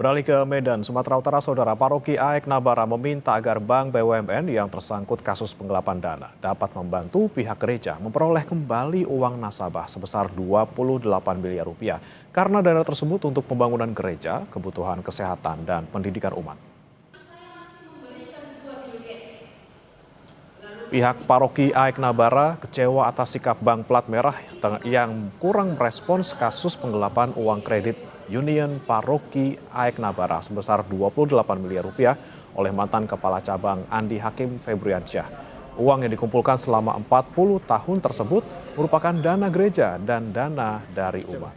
Beralih ke Medan, Sumatera Utara, Saudara Paroki AEK Nabara meminta agar bank BUMN yang tersangkut kasus penggelapan dana dapat membantu pihak gereja memperoleh kembali uang nasabah sebesar 28 miliar rupiah karena dana tersebut untuk pembangunan gereja, kebutuhan kesehatan, dan pendidikan umat. Pihak Paroki AEK Nabara kecewa atas sikap Bank Plat Merah yang kurang merespons kasus penggelapan uang kredit Union Paroki AEK Nabara sebesar 28 miliar rupiah oleh mantan Kepala Cabang Andi Hakim Febriansyah. Uang yang dikumpulkan selama 40 tahun tersebut merupakan dana gereja dan dana dari umat.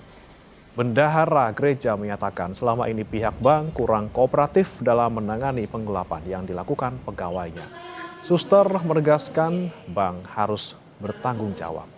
Bendahara gereja menyatakan selama ini pihak bank kurang kooperatif dalam menangani penggelapan yang dilakukan pegawainya. Suster menegaskan bank harus bertanggung jawab.